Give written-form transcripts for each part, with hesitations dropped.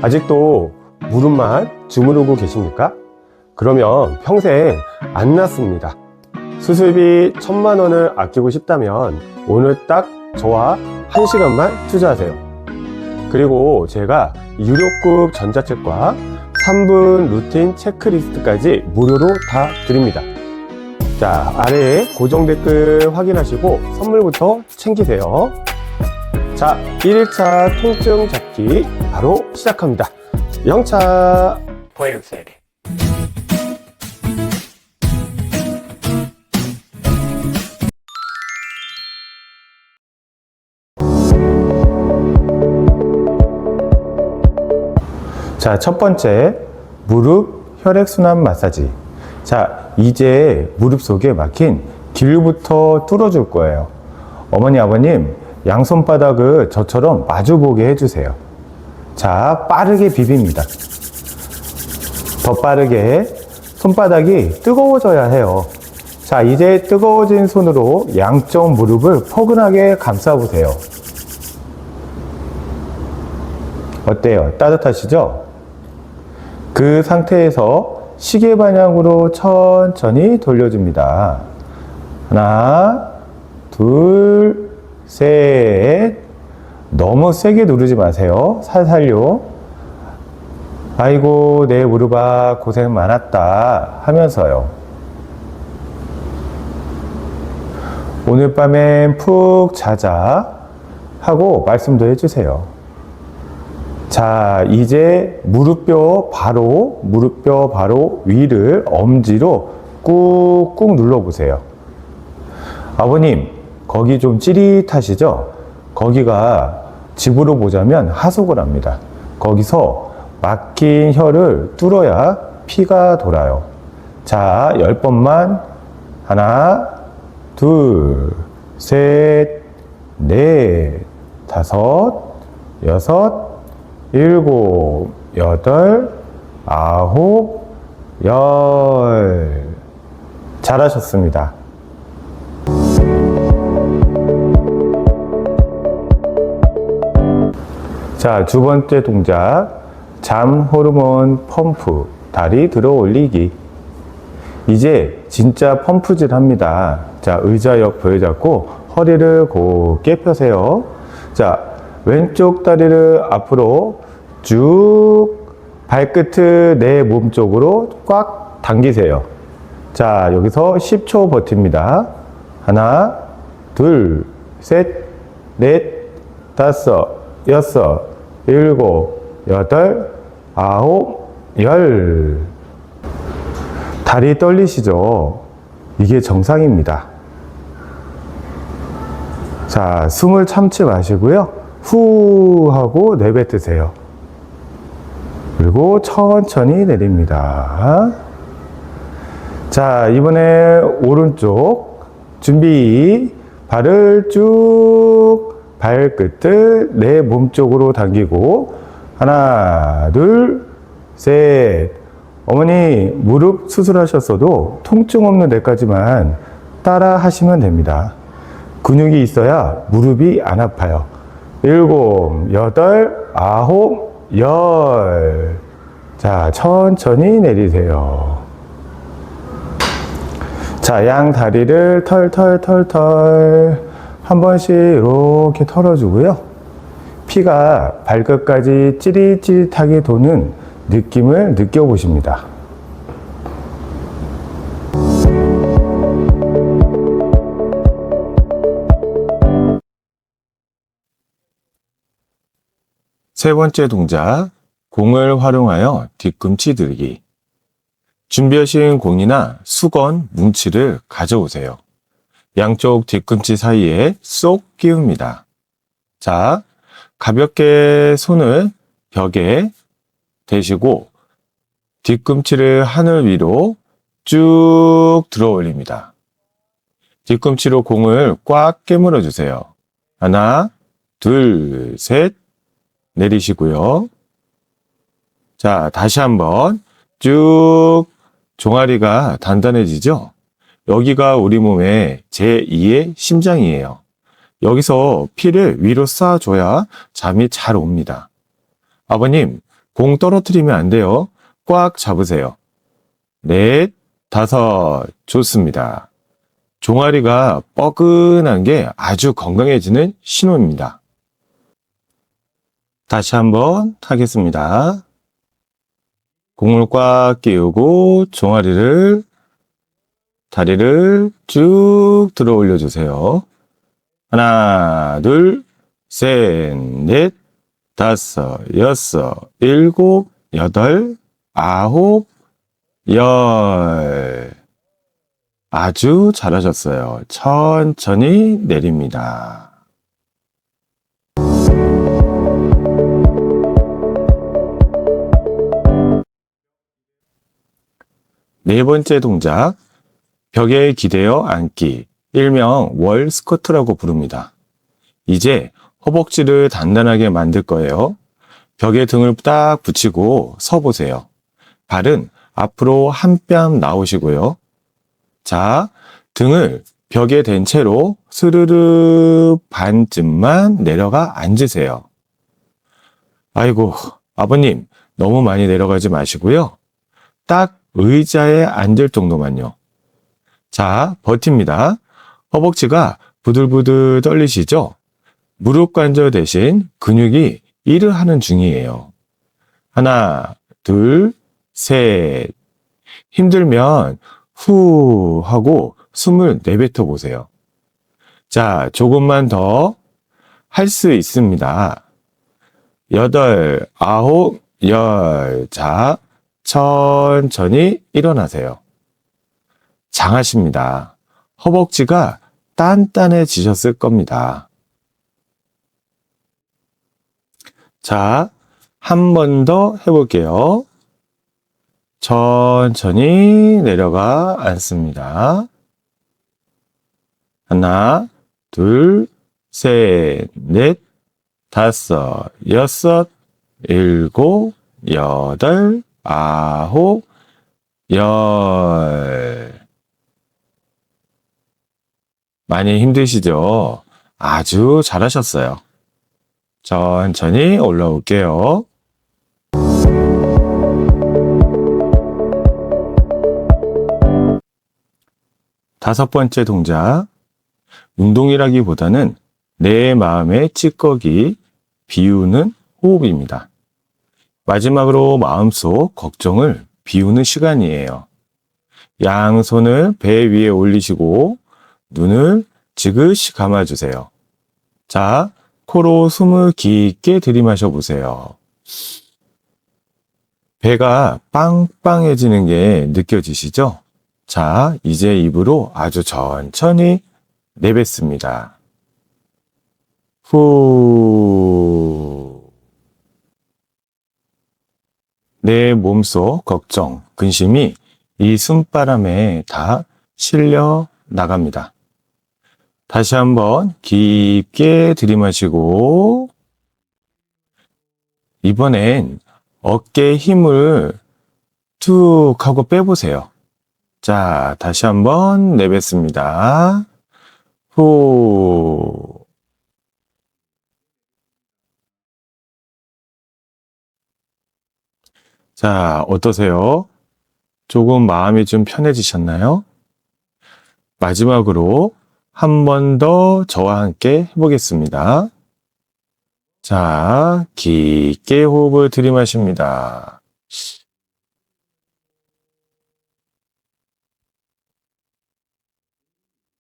아직도 무릎만 주무르고 계십니까? 그러면 평생 안 낫습니다. 수술비 1,000만 원을 아끼고 싶다면 오늘 딱 저와 1시간만 투자하세요. 그리고 제가 유료급 전자책과 3분 루틴 체크리스트까지 무료로 다 드립니다. 자, 아래에 고정 댓글 확인하시고 선물부터 챙기세요. 자, 1일차 통증 잡기 바로 시작합니다. 영차 보여주세요. 자, 첫 번째, 무릎 혈액순환 마사지. 자, 이제 무릎 속에 막힌 길부터 뚫어줄 거예요. 어머니, 아버님, 양손바닥을 저처럼 마주보게 해주세요. 자, 빠르게 비빕니다. 더 빠르게. 손바닥이 뜨거워져야 해요. 자, 이제 뜨거워진 손으로 양쪽 무릎을 포근하게 감싸보세요. 어때요? 따뜻하시죠? 그 상태에서 시계 방향으로 천천히 돌려줍니다. 하나, 둘, 셋. 너무 세게 누르지 마세요. 살살요. 아이고, 내 무릎아 고생 많았다 하면서요. 오늘 밤엔 푹 자자 하고 말씀도 해주세요. 자, 이제 무릎뼈 바로 위를 엄지로 꾹꾹 눌러보세요. 아버님, 거기 좀 찌릿하시죠? 거기가 집으로 보자면 하속을 합니다. 거기서 막힌 혀를 뚫어야 피가 돌아요. 자, 10번만. 하나, 둘, 셋, 넷, 다섯, 여섯, 일곱, 여덟, 아홉, 열. 잘하셨습니다. 자, 두 번째 동작, 잠 호르몬 펌프, 다리 들어 올리기. 이제 진짜 펌프질 합니다. 자, 의자 옆 부여잡고 허리를 곧게 펴세요. 자, 왼쪽 다리를 앞으로 쭉 발끝을 내 몸 쪽으로 꽉 당기세요. 자, 여기서 10초 버팁니다. 하나, 둘, 셋, 넷, 다섯, 여섯, 일곱, 여덟, 아홉, 열. 다리 떨리시죠? 이게 정상입니다. 자, 숨을 참지 마시고요. 후 하고 내뱉으세요. 그리고 천천히 내립니다. 자, 이번에 오른쪽 준비. 발을 쭉 발끝을 내 몸 쪽으로 당기고 하나, 둘, 셋. 어머니 무릎 수술하셨어도 통증 없는 데까지만 따라 하시면 됩니다. 근육이 있어야 무릎이 안 아파요. 일곱, 여덟, 아홉, 열. 자, 천천히 내리세요. 자, 양 다리를 털털털털 한 번씩 이렇게 털어주고요. 피가 발끝까지 찌릿찌릿하게 도는 느낌을 느껴보십니다. 세 번째 동작, 공을 활용하여 뒤꿈치 들기. 준비하신 공이나 수건, 뭉치를 가져오세요. 양쪽 뒤꿈치 사이에 쏙 끼웁니다. 자, 가볍게 손을 벽에 대시고 뒤꿈치를 하늘 위로 쭉 들어 올립니다. 뒤꿈치로 공을 꽉 깨물어 주세요. 하나, 둘, 셋. 내리시고요. 자, 다시 한번 쭉. 종아리가 단단해지죠? 여기가 우리 몸의 제2의 심장이에요. 여기서 피를 위로 쏴줘야 잠이 잘 옵니다. 아버님, 공 떨어뜨리면 안 돼요. 꽉 잡으세요. 넷, 다섯, 좋습니다. 종아리가 뻐근한 게 아주 건강해지는 신호입니다. 다시 한번 하겠습니다. 공을 꽉 끼우고 종아리를, 다리를 쭉 들어 올려주세요. 하나, 둘, 셋, 넷, 다섯, 여섯, 일곱, 여덟, 아홉, 열. 아주 잘하셨어요. 천천히 내립니다. 네 번째 동작, 벽에 기대어 앉기, 일명 월 스쿼트라고 부릅니다. 이제 허벅지를 단단하게 만들 거예요. 벽에 등을 딱 붙이고 서보세요. 발은 앞으로 한 뼘 나오시고요. 자, 등을 벽에 댄 채로 스르르 반쯤만 내려가 앉으세요. 아이고, 아버님, 너무 많이 내려가지 마시고요. 딱 의자에 앉을 정도만요. 자, 버팁니다. 허벅지가 부들부들 떨리시죠? 무릎 관절 대신 근육이 일을 하는 중이에요. 하나, 둘, 셋. 힘들면 후 하고 숨을 내뱉어 보세요. 자, 조금만 더 할 수 있습니다. 여덟, 아홉, 열. 자, 천천히 일어나세요. 장하십니다. 허벅지가 단단해지셨을 겁니다. 자, 한 번 더 해볼게요. 천천히 내려가 앉습니다. 하나, 둘, 셋, 넷, 다섯, 여섯, 일곱, 여덟, 아홉, 열. 많이 힘드시죠? 아주 잘하셨어요. 천천히 올라올게요. 다섯 번째 동작, 운동이라기보다는 내 마음의 찌꺼기, 비우는 호흡입니다. 마지막으로 마음속 걱정을 비우는 시간이에요. 양손을 배 위에 올리시고 눈을 지그시 감아주세요. 자, 코로 숨을 깊게 들이마셔 보세요. 배가 빵빵해지는 게 느껴지시죠? 자, 이제 입으로 아주 천천히 내뱉습니다. 후. 내 몸속 걱정, 근심이 이 숨바람에 다 실려 나갑니다. 다시 한번 깊게 들이마시고 이번엔 어깨에 힘을 툭 하고 빼보세요. 자, 다시 한번 내뱉습니다. 후. 자, 어떠세요? 조금 마음이 좀 편해지셨나요? 마지막으로 한 번 더 저와 함께 해보겠습니다. 자, 깊게 호흡을 들이마십니다.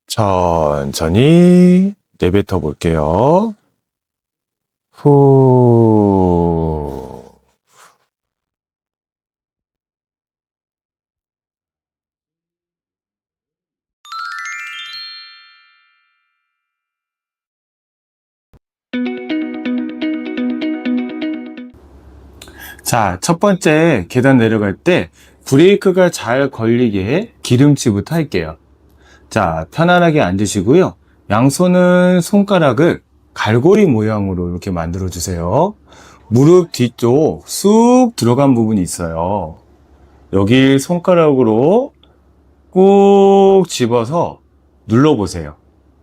천천히 내뱉어 볼게요. 후. 자, 첫 번째 계단 내려갈 때 브레이크가 잘 걸리게 기름치부터 할게요. 자, 편안하게 앉으시고요. 양손은 손가락을 갈고리 모양으로 이렇게 만들어 주세요. 무릎 뒤쪽 쑥 들어간 부분이 있어요. 여기 손가락으로 꾹 집어서 눌러보세요.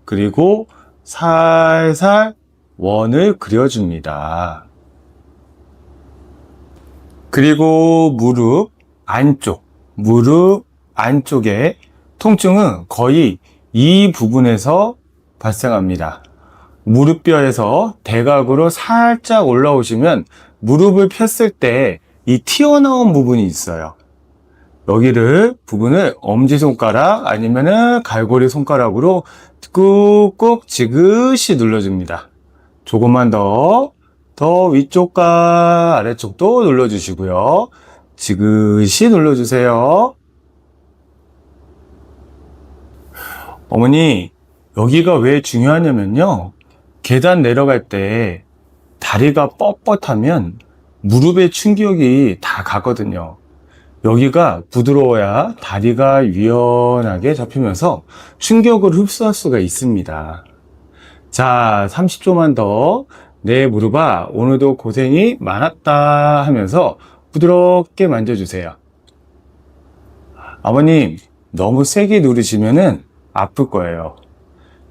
그리고 살살 원을 그려줍니다. 그리고 무릎 안쪽의 통증은 거의 이 부분에서 발생합니다. 무릎뼈에서 대각으로 살짝 올라오시면 무릎을 폈을 때 이 튀어나온 부분이 있어요. 부분을 엄지손가락 아니면은 갈고리 손가락으로 꾹꾹 지그시 눌러줍니다. 조금만 더 위쪽과 아래쪽도 눌러주시고요. 지그시 눌러주세요. 어머니, 여기가 왜 중요하냐면요. 계단 내려갈 때 다리가 뻣뻣하면 무릎에 충격이 다 가거든요. 여기가 부드러워야 다리가 유연하게 잡히면서 충격을 흡수할 수가 있습니다. 자, 30초만 더 내 무릎아 오늘도 고생이 많았다 하면서 부드럽게 만져주세요. 아버님, 너무 세게 누르시면은 아플 거예요.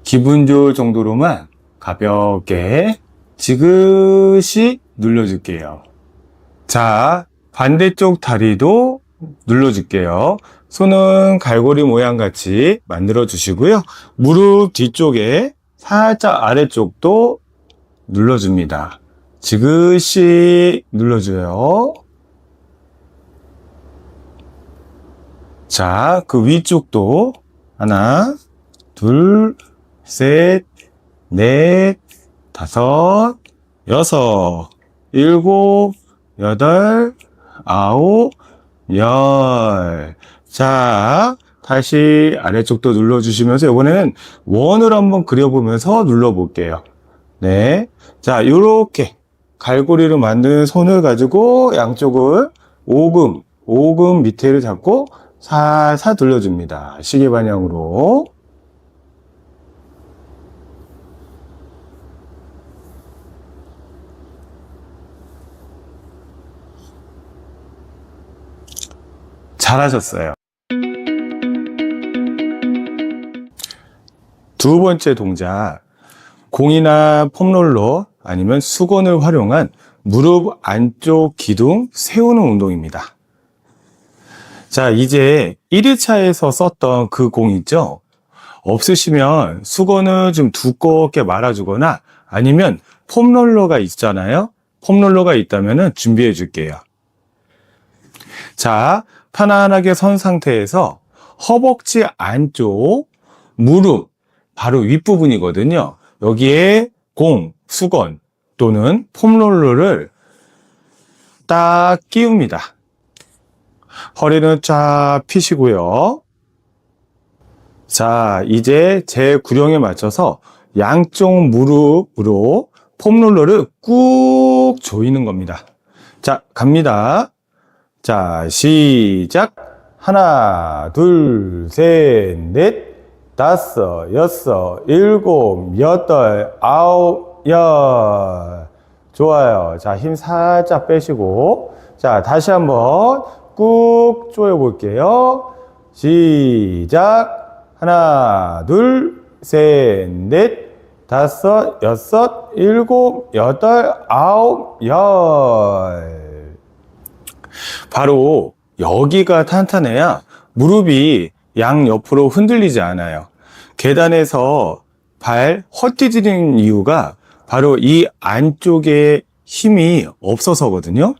기분 좋을 정도로만 가볍게 지그시 눌러줄게요. 자, 반대쪽 다리도 눌러줄게요. 손은 갈고리 모양 같이 만들어 주시고요. 무릎 뒤쪽에 살짝 아래쪽도 눌러줍니다. 지그시 눌러줘요. 자, 그 위쪽도 하나, 둘, 셋, 넷, 다섯, 여섯, 일곱, 여덟, 아홉, 열. 자, 다시 아래쪽도 눌러주시면서 이번에는 원을 한번 그려보면서 눌러볼게요. 네. 자, 요렇게 갈고리로 만든 손을 가지고 양쪽을 오금 밑에를 잡고 살살 눌러줍니다. 시계 방향으로. 잘하셨어요. 두 번째 동작, 공이나 폼롤러 아니면 수건을 활용한 무릎 안쪽 기둥 세우는 운동입니다. 자, 이제 1회차에서 썼던 그 공 있죠? 없으시면 수건을 좀 두껍게 말아주거나 아니면 폼롤러가 있잖아요? 폼롤러가 있다면 준비해 줄게요. 자, 편안하게 선 상태에서 허벅지 안쪽 무릎 바로 윗부분이거든요. 여기에 공, 수건 또는 폼롤러를 딱 끼웁니다. 허리는 쫙 펴시고요. 자, 이제 제 구령에 맞춰서 양쪽 무릎으로 폼롤러를 꾹 조이는 겁니다. 자, 갑니다. 자, 시작. 하나, 둘, 셋, 넷, 다섯, 여섯, 일곱, 여덟, 아홉, 열. 좋아요. 자, 힘 살짝 빼시고. 자, 다시 한번 꾹 조여 볼게요. 시작. 하나, 둘, 셋, 넷, 다섯, 여섯, 일곱, 여덟, 아홉, 열. 바로 여기가 탄탄해야 무릎이 양옆으로 흔들리지 않아요. 계단에서 발 헛디디는 이유가 바로 이 안쪽에 힘이 없어서거든요.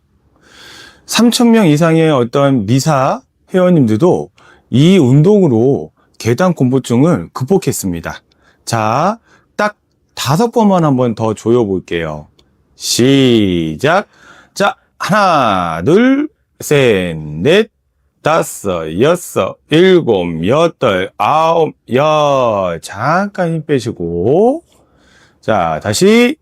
3,000명 이상의 어떤 미사 회원님들도 이 운동으로 계단 공포증을 극복했습니다. 자, 딱 5번만 한번 더 조여 볼게요. 시작. 자, 하나, 둘, 셋, 넷, 다섯, 여섯, 일곱, 여덟, 아홉, 열. 잠깐 힘 빼시고. 자, 다시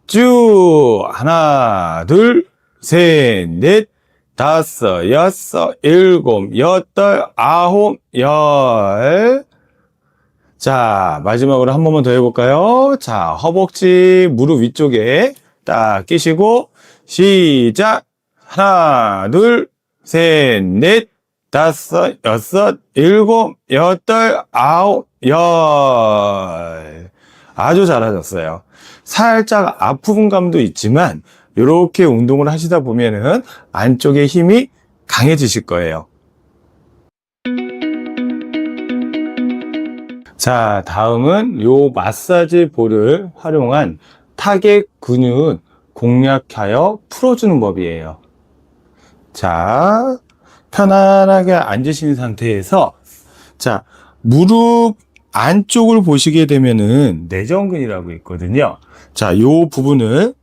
쭉. 하나, 둘, 셋, 넷, 다섯, 여섯, 일곱, 여덟, 아홉, 열. 자, 마지막으로 한 번만 더 해볼까요? 자, 허벅지 무릎 위쪽에 딱 끼시고 시작. 하나, 둘, 셋, 넷, 다섯, 여섯, 일곱, 여덟, 아홉, 열. 아주 잘하셨어요. 살짝 아픈 감도 있지만 이렇게 운동을 하시다 보면은 안쪽에 힘이 강해지실 거예요. 자, 다음은 요 마사지 볼을 활용한 타겟 근육 공략하여 풀어주는 법이에요. 자, 편안하게 앉으신 상태에서 자, 무릎 안쪽을 보시게 되면은 내전근이라고 있거든요. 자, 요 부분을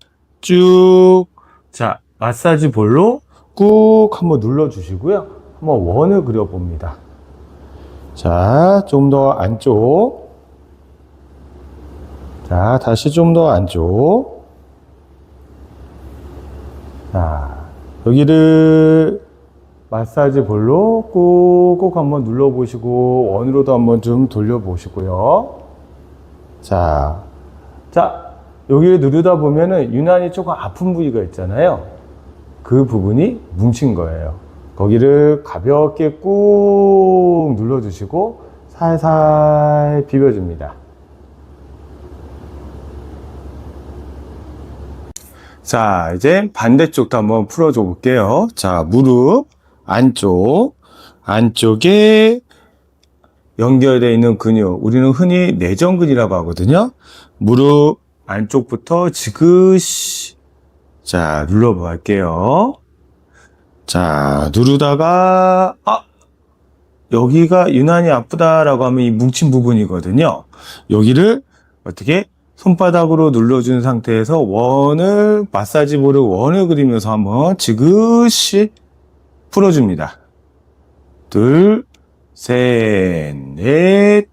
쭉, 자, 마사지 볼로 꾹 한번 눌러 주시고요. 한번 원을 그려 봅니다. 자, 좀 더 안쪽. 자, 다시 좀 더 안쪽. 자, 여기를 마사지 볼로 꾹꾹 한번 눌러보시고, 원으로도 한번 좀 돌려보시고요. 자, 여기를 누르다 보면은 유난히 조금 아픈 부위가 있잖아요. 그 부분이 뭉친 거예요. 거기를 가볍게 꾹 눌러주시고 살살 비벼줍니다. 자, 이제 반대쪽도 한번 풀어줘 볼게요. 자, 무릎 안쪽에 연결되어 있는 근육, 우리는 흔히 내전근이라고 하거든요. 무릎 안쪽부터 지그시 자, 눌러봐 할게요. 자, 누르다가 여기가 유난히 아프다라고 하면 이 뭉친 부분이거든요. 여기를 어떻게 손바닥으로 눌러준 상태에서 마사지 볼을 원을 그리면서 한번 지그시 풀어줍니다. 둘, 셋, 넷,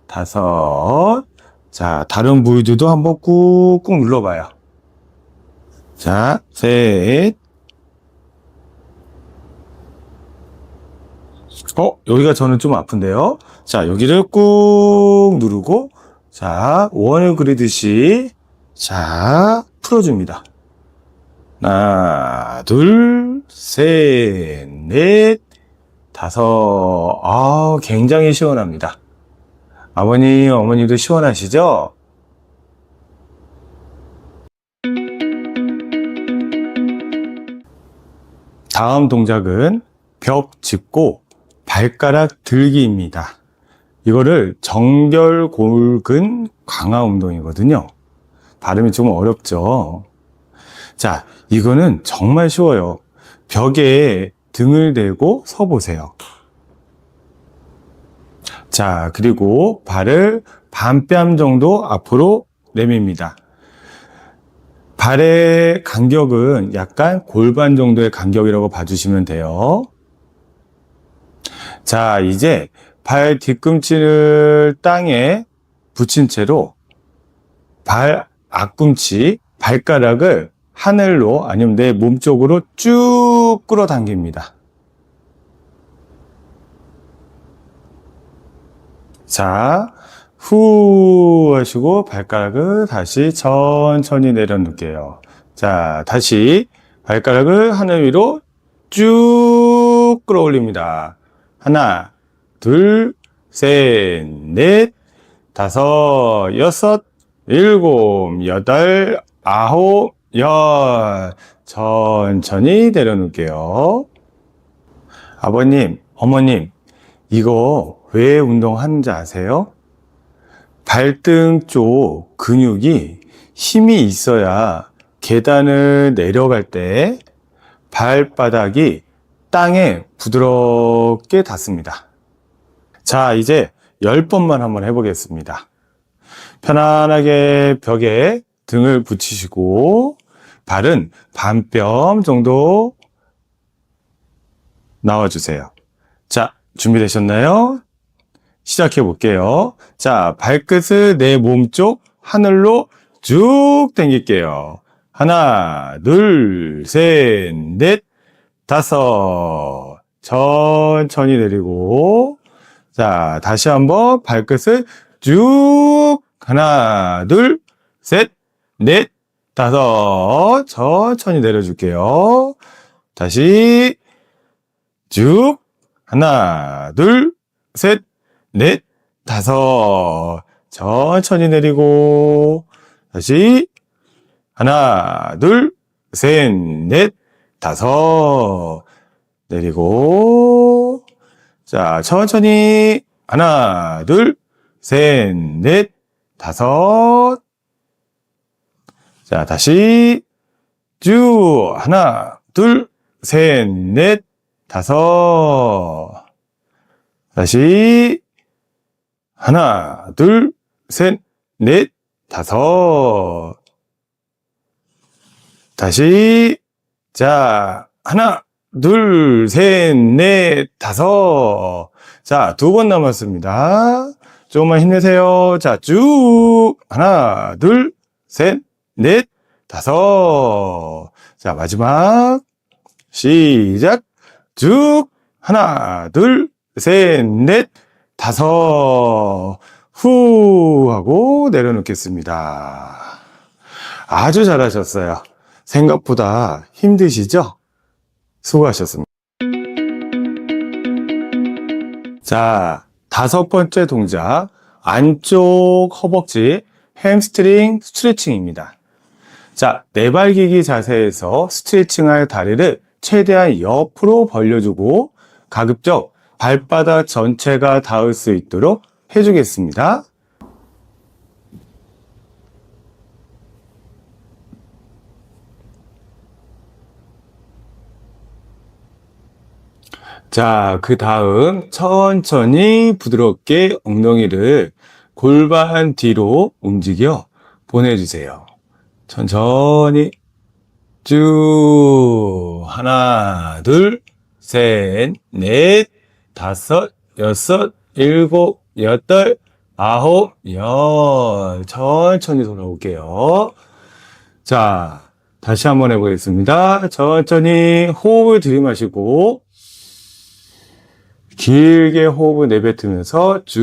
다섯. 자, 다른 부위들도 한번 꾹꾹 눌러봐요. 자, 셋. 여기가 저는 좀 아픈데요. 자, 여기를 꾹 누르고, 자, 원을 그리듯이, 자, 풀어줍니다. 하나, 둘, 셋, 넷, 다섯. 굉장히 시원합니다. 아버님, 어머님도 시원하시죠? 다음 동작은 벽 짚고 발가락 들기입니다. 이거를 정결골근 강화 운동이거든요. 발음이 좀 어렵죠. 자, 이거는 정말 쉬워요. 벽에 등을 대고 서 보세요. 자, 그리고 발을 반뼘 정도 앞으로 내밉니다. 발의 간격은 약간 골반 정도의 간격이라고 봐주시면 돼요. 자, 이제 발 뒤꿈치를 땅에 붙인 채로 발 앞꿈치, 발가락을 하늘로 아니면 내 몸쪽으로 쭉 끌어당깁니다. 자, 후 하시고 발가락을 다시 천천히 내려놓을게요. 자, 다시 발가락을 하늘 위로 쭉 끌어올립니다. 하나, 둘, 셋, 넷, 다섯, 여섯, 일곱, 여덟, 아홉, 열. 천천히 내려놓을게요. 아버님, 어머님, 이거 왜 운동하는지 아세요? 발등 쪽 근육이 힘이 있어야 계단을 내려갈 때 발바닥이 땅에 부드럽게 닿습니다. 자, 이제 10번만 한번 해보겠습니다. 편안하게 벽에 등을 붙이시고 발은 반뼘 정도 나와주세요. 자, 준비되셨나요? 시작해 볼게요. 자, 발끝을 내 몸쪽 하늘로 쭉 당길게요. 하나, 둘, 셋, 넷, 다섯. 천천히 내리고. 자, 다시 한번 발끝을 쭉. 하나, 둘, 셋, 넷, 다섯. 천천히 내려줄게요. 다시 쭉. 하나, 둘, 셋, 넷, 다섯. 천천히 내리고. 다시 하나, 둘, 셋, 넷, 다섯. 내리고. 자, 천천히. 하나, 둘, 셋, 넷, 다섯. 자, 다시. 쭉. 하나, 둘, 셋, 넷, 다섯. 다시. 하나, 둘, 셋, 넷, 다섯. 다시. 자, 하나, 둘, 셋, 넷, 다섯. 자, 2번 남았습니다. 조금만 힘내세요. 자, 쭉. 하나, 둘, 셋, 넷, 다섯. 자, 마지막. 시작. 쭉. 하나, 둘, 셋, 넷, 다섯. 후 하고 내려놓겠습니다. 아주 잘하셨어요. 생각보다 힘드시죠? 수고하셨습니다. 자, 5번째 동작, 안쪽 허벅지 햄스트링 스트레칭입니다. 자, 내발기기 자세에서 스트레칭할 다리를 최대한 옆으로 벌려주고 가급적 발바닥 전체가 닿을 수 있도록 해주겠습니다. 자, 그 다음 천천히 부드럽게 엉덩이를 골반 뒤로 움직여 보내주세요. 천천히 쭉 하나, 둘, 셋, 넷, 다섯, 여섯, 일곱, 여덟, 아홉, 열. 천천히 돌아올게요. 자, 다시 한번 해보겠습니다. 천천히 호흡을 들이마시고 길게 호흡을 내뱉으면서 쭉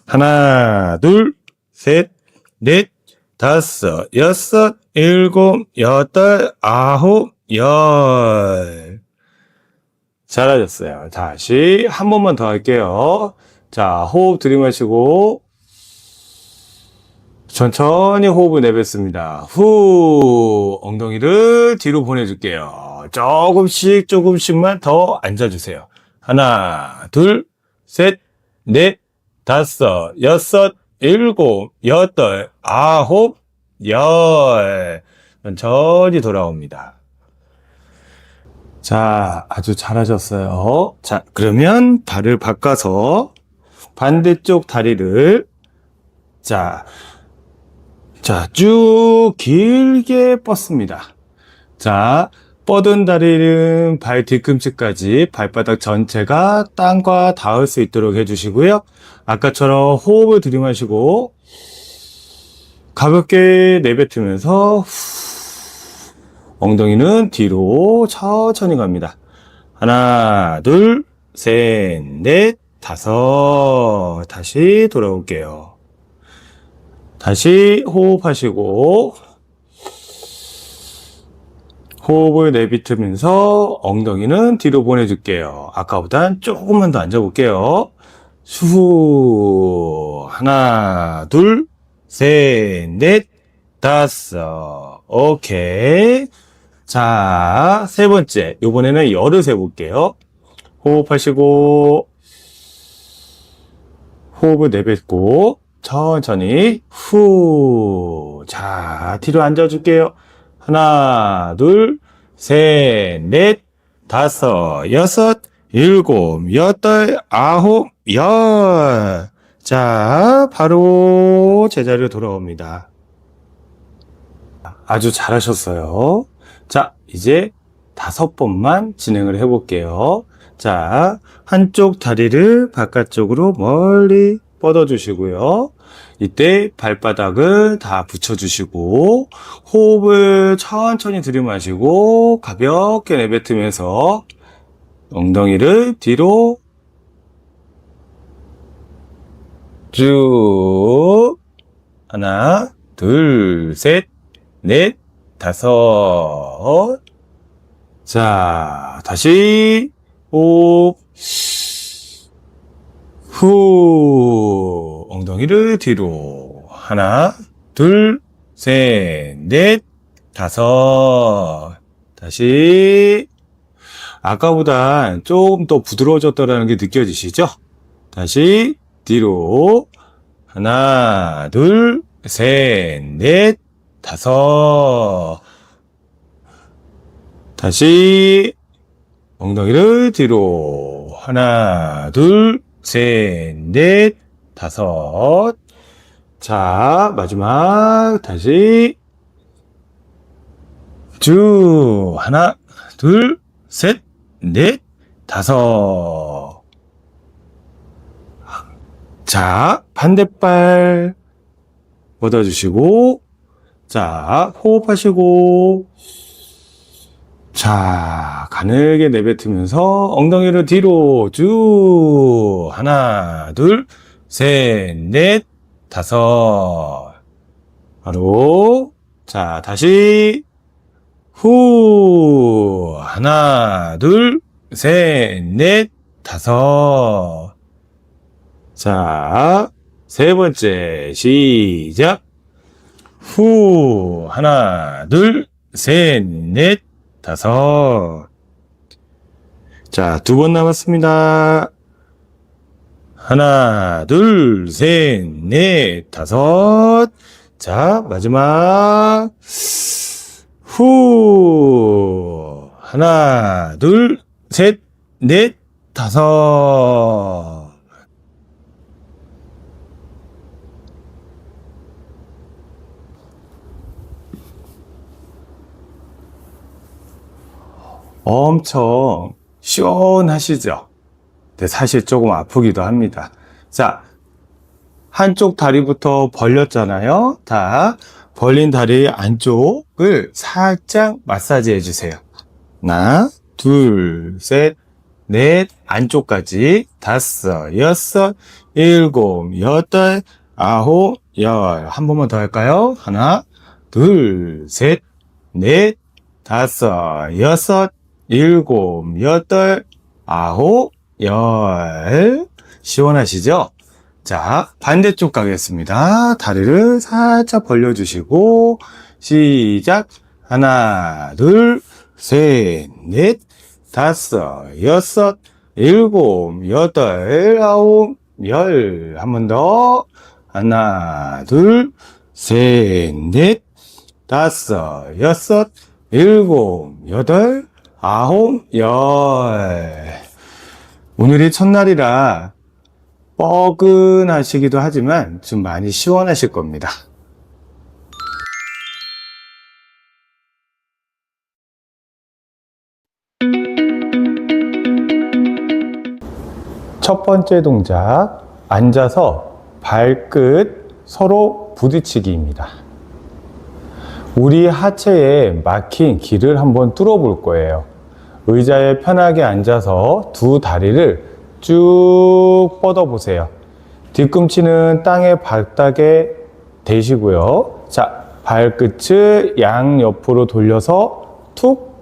하나, 둘, 셋, 넷, 다섯, 여섯, 일곱, 여덟, 아홉, 열. 잘하셨어요. 다시 한 번만 더 할게요. 자, 호흡 들이마시고 천천히 호흡을 내뱉습니다. 후, 엉덩이를 뒤로 보내줄게요. 조금씩만 더 앉아주세요. 하나, 둘, 셋, 넷, 다섯, 여섯, 일곱, 여덟, 아홉, 열. 천천히 돌아옵니다. 자, 아주 잘하셨어요. 자, 그러면 발을 바꿔서 반대쪽 다리를 쭉 길게 뻗습니다. 자, 뻗은 다리는 발 뒤꿈치까지 발바닥 전체가 땅과 닿을 수 있도록 해주시고요. 아까처럼 호흡을 들이마시고 가볍게 내뱉으면서 엉덩이는 뒤로 천천히 갑니다. 하나, 둘, 셋, 넷, 다섯. 다시 돌아올게요. 다시 호흡하시고 호흡을 내뱉으면서 엉덩이는 뒤로 보내줄게요. 아까보단 조금만 더 앉아볼게요. 후 하나 둘 셋 넷 다섯. 오케이. 자, 3번째. 이번에는 열을 세볼게요. 호흡하시고 호흡을 내뱉고 천천히 후. 자, 뒤로 앉아줄게요. 하나, 둘, 셋, 넷, 다섯, 여섯, 일곱, 여덟, 아홉, 열. 자, 바로 제자리로 돌아옵니다. 아주 잘하셨어요. 자, 이제 5번만 진행을 해볼게요. 자, 한쪽 다리를 바깥쪽으로 멀리 뻗어주시고요. 이때 발바닥을 다 붙여주시고 호흡을 천천히 들이마시고 가볍게 내뱉으면서 엉덩이를 뒤로 쭉 하나, 둘, 셋, 넷, 다섯. 자, 다시 호흡 후 엉덩이를 뒤로 하나 둘 셋, 넷, 다섯. 다시. 아까보다 조금 더 부드러워졌다는 게 느껴지시죠? 다시 뒤로. 하나, 둘, 셋, 넷, 다섯. 다시 엉덩이를 뒤로. 하나, 둘, 셋, 넷, 다섯. 자, 마지막 다시 쭉. 하나, 둘, 셋, 넷, 다섯. 자, 반대발 뻗어주시고, 자, 호흡하시고, 자, 가늘게 내뱉으면서 엉덩이를 뒤로 쭉. 하나, 둘, 셋, 넷, 다섯. 바로. 자, 다시. 후. 하나, 둘, 셋, 넷, 다섯. 자, 세 번째, 시작. 후. 하나, 둘, 셋, 넷, 다섯. 자, 두 번 남았습니다. 하나, 둘, 셋, 넷, 다섯. 자, 마지막. 후. 하나, 둘, 셋, 넷, 다섯. 엄청 시원하시죠? 근데 사실 조금 아프기도 합니다. 자, 한쪽 다리부터 벌렸잖아요. 자, 벌린 다리 안쪽을 살짝 마사지 해주세요. 하나, 둘, 셋, 넷, 안쪽까지. 다섯, 여섯, 일곱, 여덟, 아홉, 열. 한 번만 더 할까요? 하나, 둘, 셋, 넷, 다섯, 여섯, 일곱, 여덟, 아홉, 열. 시원하시죠? 자, 반대쪽 가겠습니다. 다리를 살짝 벌려주시고, 시작. 하나, 둘, 셋, 넷, 다섯, 여섯, 일곱, 여덟, 아홉, 열. 한 번 더. 하나, 둘, 셋, 넷, 다섯, 여섯, 일곱, 여덟, 아홉, 열. 오늘이 첫날이라 뻐근하시기도 하지만 좀 많이 시원하실 겁니다. 첫 번째 동작, 앉아서 발끝 서로 부딪히기입니다. 우리 하체에 막힌 길을 한번 뚫어 볼 거예요. 의자에 편하게 앉아서 두 다리를 쭉 뻗어 보세요. 뒤꿈치는 땅에 바닥에 대시고요. 자, 발끝을 양옆으로 돌려서 툭,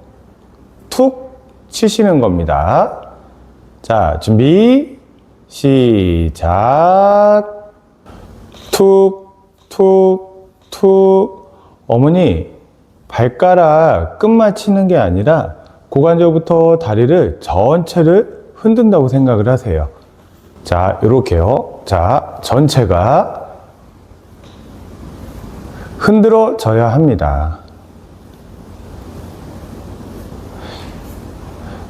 툭 치시는 겁니다. 자, 준비, 시작. 툭, 툭, 툭. 어머니, 발가락 끝만 치는 게 아니라 고관절부터 다리를 전체를 흔든다고 생각을 하세요. 자, 요렇게요. 자, 전체가 흔들어져야 합니다.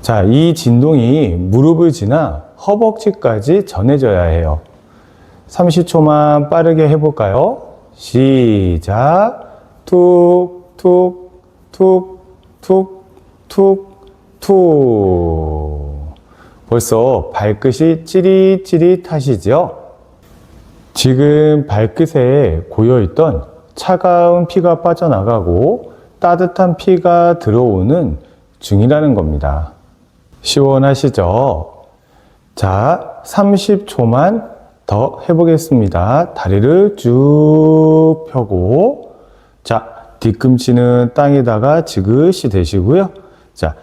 자, 이 진동이 무릎을 지나 허벅지까지 전해져야 해요. 30초만 빠르게 해볼까요? 시작. 툭, 툭, 툭, 툭, 툭, 툭. 벌써 발끝이 찌릿찌릿하시죠? 지금 발끝에 고여있던 차가운 피가 빠져나가고 따뜻한 피가 들어오는 중이라는 겁니다. 시원하시죠? 자, 30초만 더 해보겠습니다. 다리를 쭉 펴고, 자, 뒤꿈치는 땅에다가 지그시 대시고요. 자,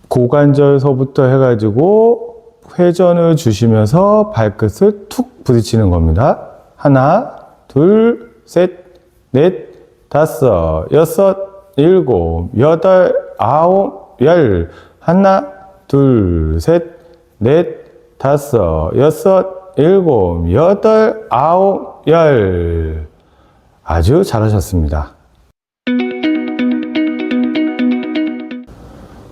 고관절서부터 해가지고 회전을 주시면서 발끝을 툭 부딪히는 겁니다. 하나, 둘, 셋, 넷, 다섯, 여섯, 일곱, 여덟, 아홉, 열. 하나, 둘, 셋, 넷, 다섯, 여섯, 일곱, 여덟, 아홉, 열. 아주 잘하셨습니다.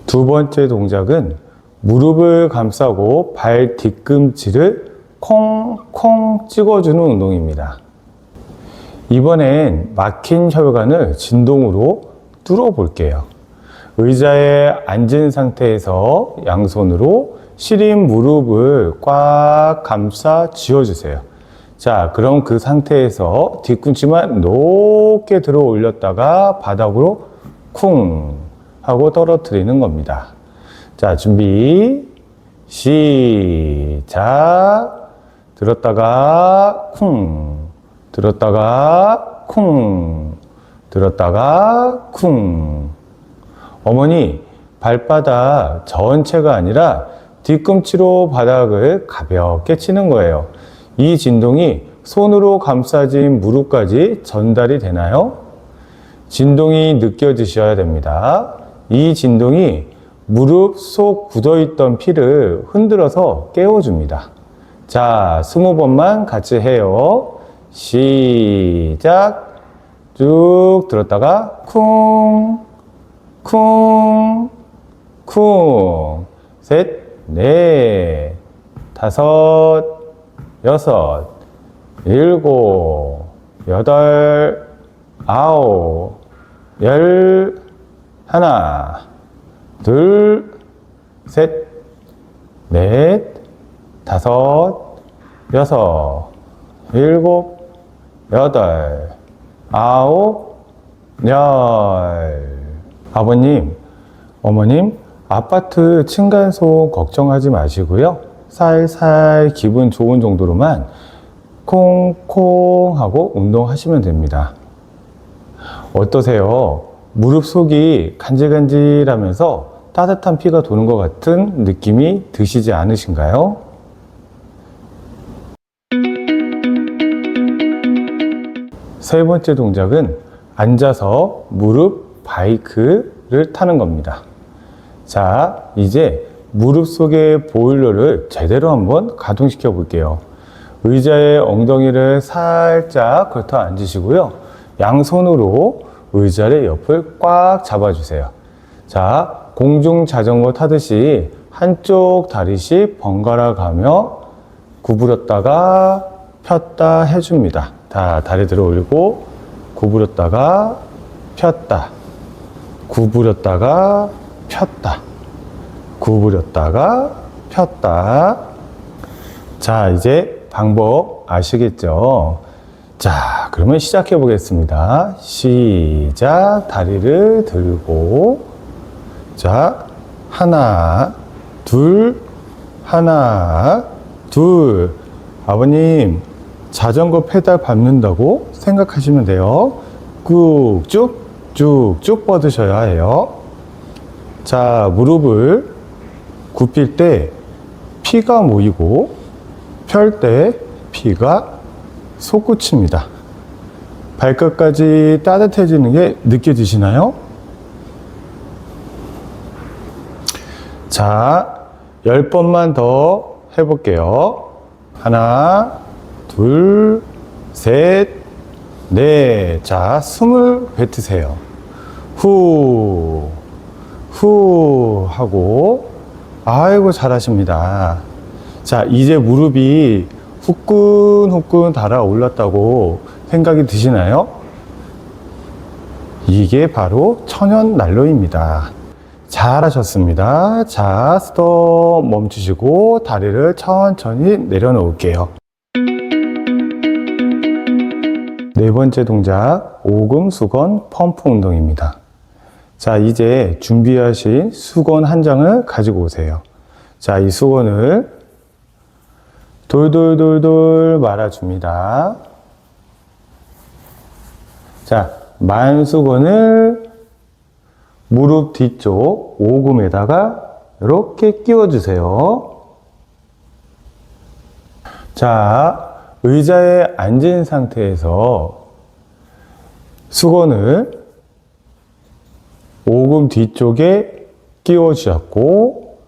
두 번째 동작은 무릎을 감싸고 발 뒤꿈치를 콩콩 찍어주는 운동입니다. 이번엔 막힌 혈관을 진동으로 뚫어 볼게요. 의자에 앉은 상태에서 양손으로 시린 무릎을 꽉 감싸 쥐어주세요. 자, 그럼 그 상태에서 뒤꿈치만 높게 들어 올렸다가 바닥으로 쿵 하고 떨어뜨리는 겁니다. 자, 준비, 시작. 들었다가 쿵, 들었다가 쿵, 들었다가 쿵. 어머니, 발바닥 전체가 아니라 뒤꿈치로 바닥을 가볍게 치는 거예요. 이 진동이 손으로 감싸진 무릎까지 전달이 되나요? 진동이 느껴지셔야 됩니다. 이 진동이 무릎 속 굳어있던 피를 흔들어서 깨워줍니다. 자, 20번만 같이 해요. 시작. 쭉 들었다가 쿵, 쿵, 쿵. 셋, 넷, 다섯, 여섯, 일곱, 여덟, 아홉, 열. 하나, 둘, 셋, 넷, 다섯, 여섯, 일곱, 여덟, 아홉, 열. 아버님, 어머님, 아파트 층간소음 걱정하지 마시고요. 살살 기분 좋은 정도로만 콩콩 하고 운동하시면 됩니다. 어떠세요? 무릎 속이 간질간질하면서 따뜻한 피가 도는 것 같은 느낌이 드시지 않으신가요? 세 번째 동작은 앉아서 무릎 바이크를 타는 겁니다. 자, 이제 무릎 속의 보일러를 제대로 한번 가동시켜 볼게요. 의자에 엉덩이를 살짝 걸터 앉으시고요. 양손으로 의자의 옆을 꽉 잡아주세요. 자, 공중 자전거 타듯이 한쪽 다리씩 번갈아 가며 구부렸다가 폈다 해줍니다. 자, 다리 들어 올리고 구부렸다가 폈다, 구부렸다가 폈다, 구부렸다가 폈다. 자, 이제 방법 아시겠죠? 자, 그러면 시작해 보겠습니다. 시작. 다리를 들고, 자, 하나, 둘, 하나, 둘. 아버님, 자전거 페달 밟는다고 생각하시면 돼요. 꾹쭉, 쭉쭉 뻗으셔야 해요. 자, 무릎을 굽힐 때 피가 모이고, 펼 때 피가 솟구칩니다. 발끝까지 따뜻해지는 게 느껴지시나요? 자, 10번만 더 해볼게요. 하나, 둘, 셋, 넷. 자, 숨을 뱉으세요. 후, 후 하고, 아이고, 잘하십니다. 자, 이제 무릎이 후끈후끈 달아올랐다고 생각이 드시나요? 이게 바로 천연난로입니다. 잘하셨습니다. 자, 스톱 멈추시고 다리를 천천히 내려놓을게요. 네 번째 동작, 오금 수건 펌프 운동입니다. 자, 이제 준비하신 수건 한 장을 가지고 오세요. 자, 이 수건을 돌돌돌돌 말아줍니다. 자, 만수건을 무릎 뒤쪽 오금에다가 이렇게 끼워주세요. 자, 의자에 앉은 상태에서 수건을 오금 뒤쪽에 끼워 주셨고,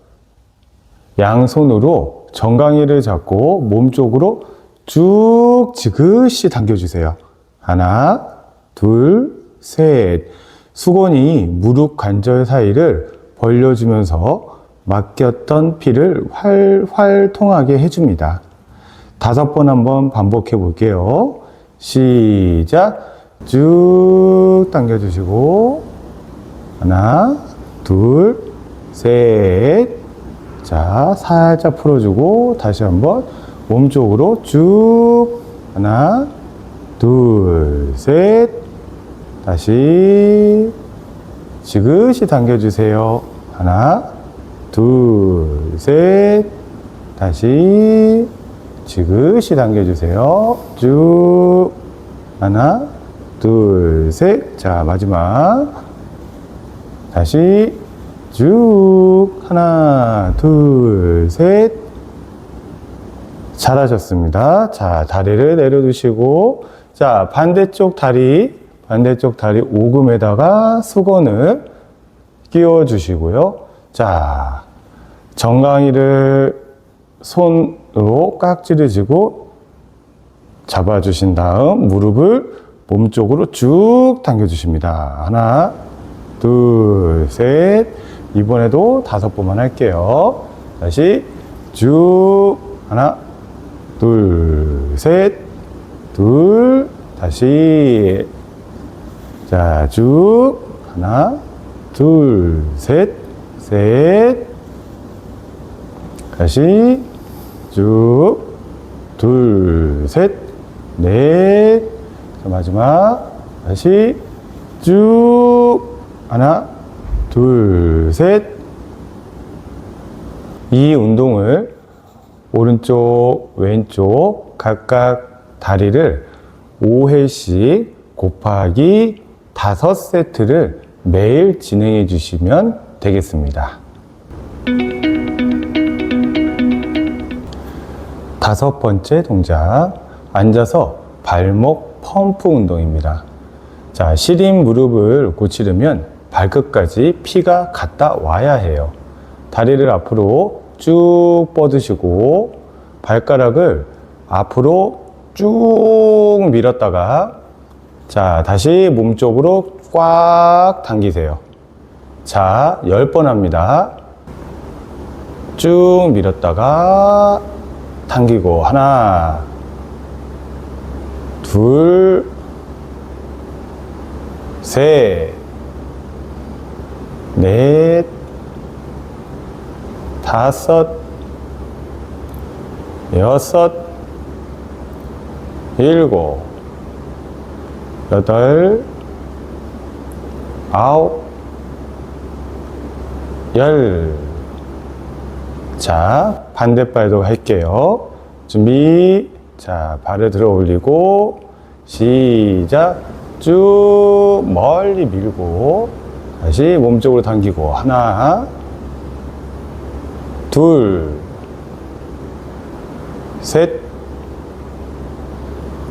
양손으로 정강이를 잡고 몸쪽으로 쭉 지그시 당겨주세요. 하나, 둘, 셋. 수건이 무릎 관절 사이를 벌려주면서 막혔던 피를 활활 통하게 해줍니다. 5번 한번 반복해 볼게요. 시작. 쭉 당겨주시고, 하나, 둘, 셋. 자, 살짝 풀어주고, 다시 한번 몸쪽으로 쭉, 하나, 둘, 셋. 다시 지그시 당겨주세요. 하나, 둘, 셋. 다시 지그시 당겨주세요. 쭉. 하나, 둘, 셋. 자, 마지막. 다시 쭉. 하나, 둘, 셋. 잘하셨습니다. 자, 다리를 내려두시고, 자, 반대쪽 다리 오금에다가 수건을 끼워 주시고요. 자, 정강이를 손으로 깍지를 쥐고 잡아주신 다음 무릎을 몸쪽으로 쭉 당겨주십니다. 하나, 둘, 셋. 이번에도 5번만 할게요. 다시 쭉. 하나, 둘, 셋. 둘. 다시. 자, 쭉. 하나, 둘, 셋. 셋. 다시 쭉. 둘, 셋. 넷. 자, 마지막. 다시 쭉. 하나, 둘, 셋. 이 운동을 오른쪽, 왼쪽 각각 다리를 5회씩 곱하기 5세트를 매일 진행해 주시면 되겠습니다. 5번째 동작, 앉아서 발목 펌프 운동입니다. 자, 시린 무릎을 고치려면 발끝까지 피가 갔다 와야 해요. 다리를 앞으로 쭉 뻗으시고 발가락을 앞으로 쭉 밀었다가, 자, 다시 몸쪽으로 꽉 당기세요. 자, 10번 합니다. 쭉 밀었다가 당기고, 하나, 둘, 셋, 넷, 5, 6, 7, 8, 9, 10. 자, 반대발도 할게요. 준비. 자, 발을 들어 올리고, 시작. 쭉 멀리 밀고, 다시 몸쪽으로 당기고, 하나, 둘, 셋,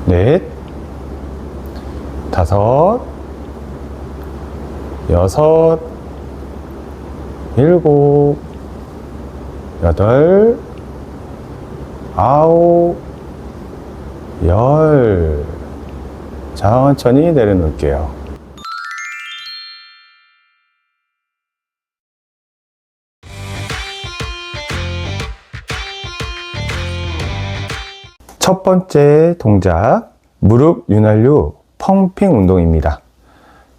넷, 5, 6, 7, 8, 9, 10. 천천히 내려놓을게요. 첫 번째 동작, 무릎 윤활유 펌핑 운동입니다.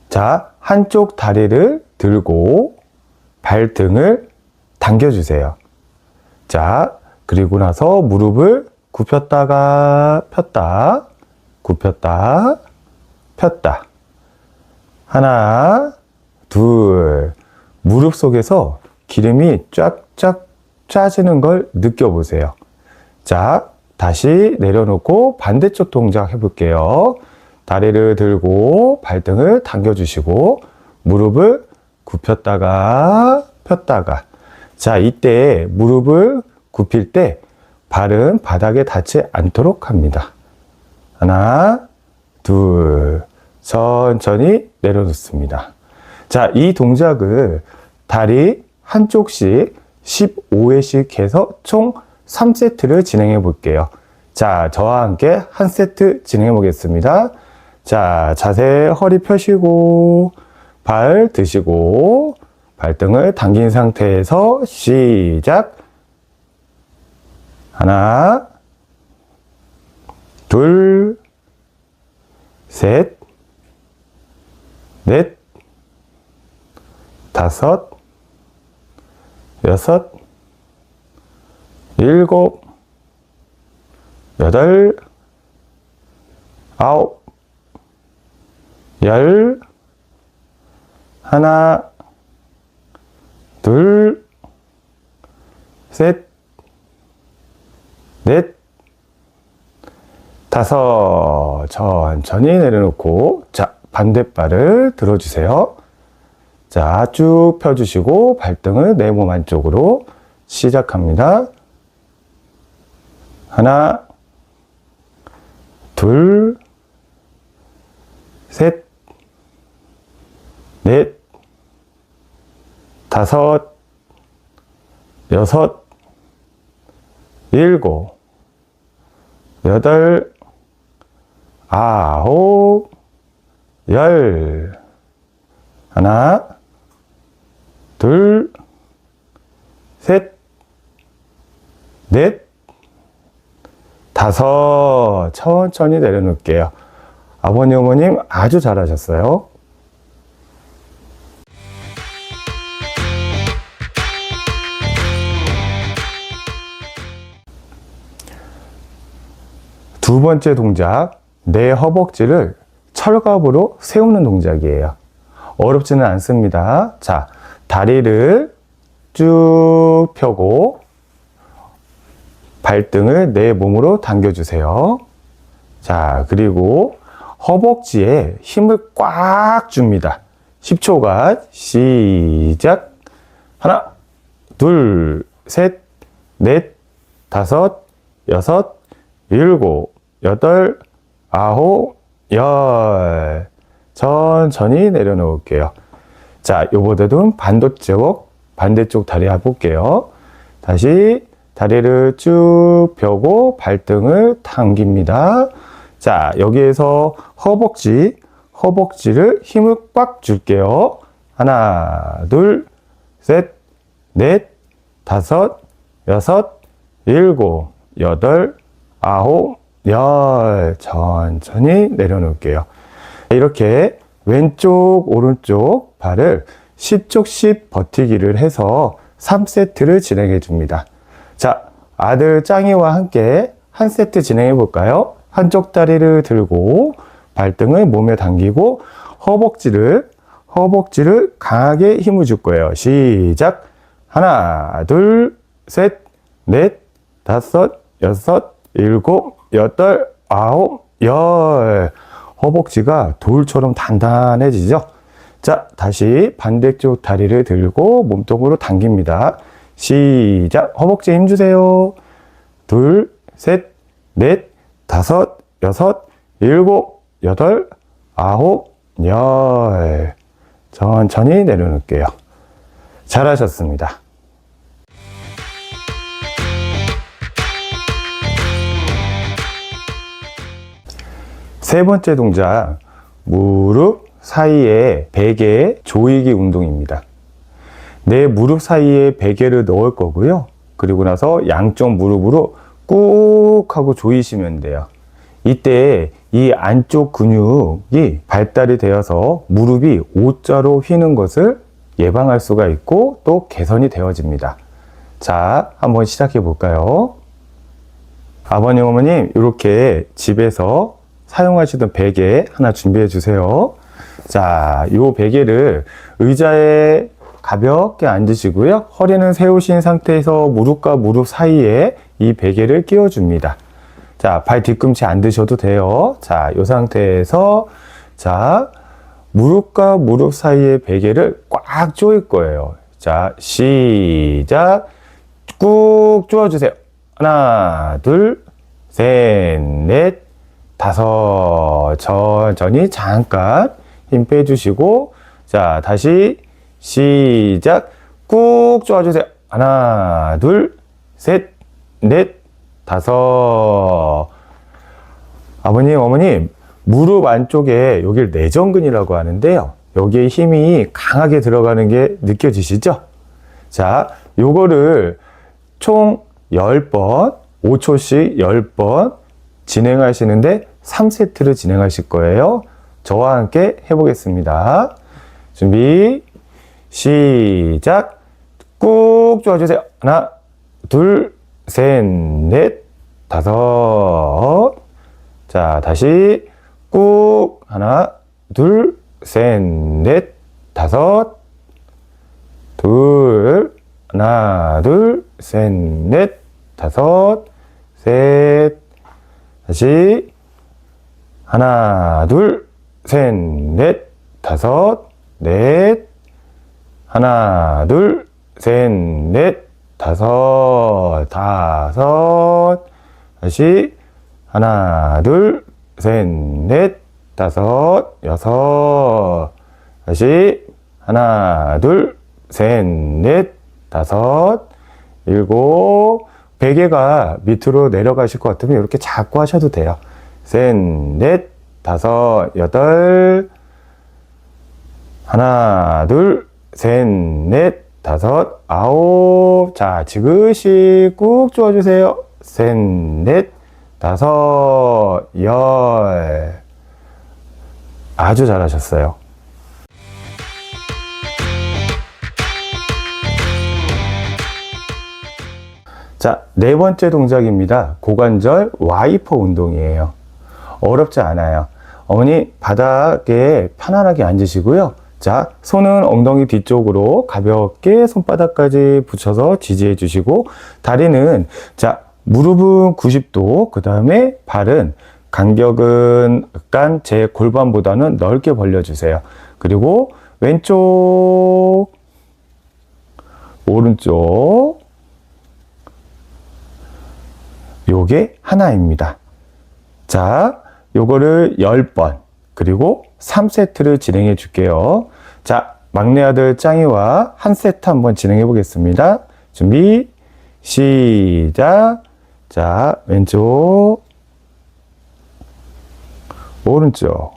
자, 한쪽 다리를 들고 발등을 당겨주세요. 자, 그리고 나서 무릎을 굽혔다가 폈다, 굽혔다, 폈다. 하나, 둘. 무릎 속에서 기름이 쫙쫙 짜지는 걸 느껴보세요. 자, 다시 내려놓고 반대쪽 동작 해볼게요. 다리를 들고 발등을 당겨주시고 무릎을 굽혔다가 폈다가. 자, 이때 무릎을 굽힐 때 발은 바닥에 닿지 않도록 합니다. 하나, 둘, 천천히 내려놓습니다. 자, 이 동작을 다리 한쪽씩 15회씩 해서 총 3세트를 진행해 볼게요. 자, 저와 함께 한 세트 진행해 보겠습니다. 자, 자세 허리 펴시고 발 드시고 발등을 당긴 상태에서 시작. 하나, 둘, 셋, 넷, 다섯, 여섯, 일곱, 여덟, 아홉, 열, 하나, 둘, 셋, 넷, 다섯. 천천히 내려놓고, 자, 반대발을 들어주세요. 자, 쭉 펴주시고 발등을 내 몸 안쪽으로 시작합니다. 하나, 둘, 셋, 넷, 다섯, 여섯, 일곱, 여덟, 아홉, 열. 하나, 둘, 셋, 넷, 다섯. 천천히 내려놓을게요. 아버님, 어머님 아주 잘하셨어요. 두 번째 동작, 내 허벅지를 철갑으로 세우는 동작이에요. 어렵지는 않습니다. 자, 다리를 쭉 펴고 발등을 내 몸으로 당겨주세요. 자, 그리고 허벅지에 힘을 꽉 줍니다. 10초간 시작. 하나, 둘, 셋, 넷, 다섯, 여섯, 일곱, 여덟, 아홉, 열. 천천히 내려놓을게요. 자, 요번에도 반대쪽 다리 해볼게요. 다시 다리를 쭉 펴고 발등을 당깁니다. 자, 여기에서 허벅지를 힘을 꽉 줄게요. 하나, 둘, 셋, 넷, 다섯, 여섯, 일곱, 여덟, 아홉, 열. 천천히 내려놓을게요. 이렇게 왼쪽, 오른쪽 발을 10쪽씩 버티기를 해서 3세트를 진행해 줍니다. 자, 아들 짱이와 함께 한 세트 진행해 볼까요? 한쪽 다리를 들고 발등을 몸에 당기고 허벅지를 강하게 힘을 줄 거예요. 시작. 하나, 둘, 셋, 넷, 다섯, 여섯, 일곱, 여덟, 아홉, 열. 허벅지가 돌처럼 단단해지죠? 자, 다시 반대쪽 다리를 들고 몸통으로 당깁니다. 시작. 허벅지에 힘주세요. 둘, 셋, 넷, 다섯, 여섯, 일곱, 여덟, 아홉, 열. 천천히 내려놓을게요. 잘하셨습니다. 세 번째 동작, 무릎 사이에 베개 조이기 운동입니다. 내 무릎 사이에 베개를 넣을 거고요. 그리고 나서 양쪽 무릎으로 꾹 하고 조이시면 돼요. 이때 이 안쪽 근육이 발달이 되어서 무릎이 O자로 휘는 것을 예방할 수가 있고 또 개선이 되어집니다. 자, 한번 시작해 볼까요? 아버님, 어머님 이렇게 집에서 사용하시던 베개 하나 준비해 주세요. 자, 이 베개를 의자에 가볍게 앉으시고요. 허리는 세우신 상태에서 무릎과 무릎 사이에 이 베개를 끼워 줍니다. 자, 발 뒤꿈치 안 드셔도 돼요. 자, 이 상태에서 자, 무릎과 무릎 사이에 베개를 꽉 조일 거예요. 자, 시작. 꾹 조여주세요. 하나, 둘, 셋, 넷, 다섯. 천천히 잠깐 힘 빼주시고, 자, 다시 시작. 꾹 조아주세요. 하나, 둘, 셋, 넷, 다섯. 아버님, 어머님, 무릎 안쪽에 여기를 내전근이라고 하는데요. 여기에 힘이 강하게 들어가는 게 느껴지시죠? 자, 요거를 총 10번, 5초씩 10번 진행하시는데 3세트를 진행하실 거예요. 저와 함께 해보겠습니다. 준비, 시작. 꾹 조아주세요. 하나, 둘, 셋, 넷, 다섯. 자, 다시 꾹. 하나, 둘, 셋, 넷, 다섯. 둘. 하나, 둘, 셋, 넷, 다섯. 셋. 다시 하나, 둘, 셋, 넷, 다섯. 넷. 하나, 둘, 셋, 넷, 다섯. 다섯. 다시 하나, 둘, 셋, 넷, 다섯. 여섯. 다시 하나, 둘, 셋, 넷, 다섯. 일곱. 베개가 밑으로 내려가실 것 같으면 이렇게 잡고 하셔도 돼요. 셋, 넷, 다섯, 여덟. 하나, 둘, 셋, 넷, 다섯, 아홉. 자, 지그시 꾹 조아주세요. 셋, 넷, 다섯, 열. 아주 잘하셨어요. 자, 네 번째 동작입니다. 고관절 와이퍼 운동이에요. 어렵지 않아요. 어머니 바닥에 편안하게 앉으시고요. 자, 손은 엉덩이 뒤쪽으로 가볍게 손바닥까지 붙여서 지지해 주시고, 다리는, 자, 무릎은 90도, 그 다음에 발은 간격은 약간 제 골반보다는 넓게 벌려주세요. 그리고 왼쪽, 오른쪽, 요게 하나입니다. 자, 요거를 10번, 그리고 3세트를 진행해 줄게요. 자, 막내 아들 짱이와 한 세트 한번 진행해 보겠습니다. 준비, 시작. 자, 왼쪽, 오른쪽.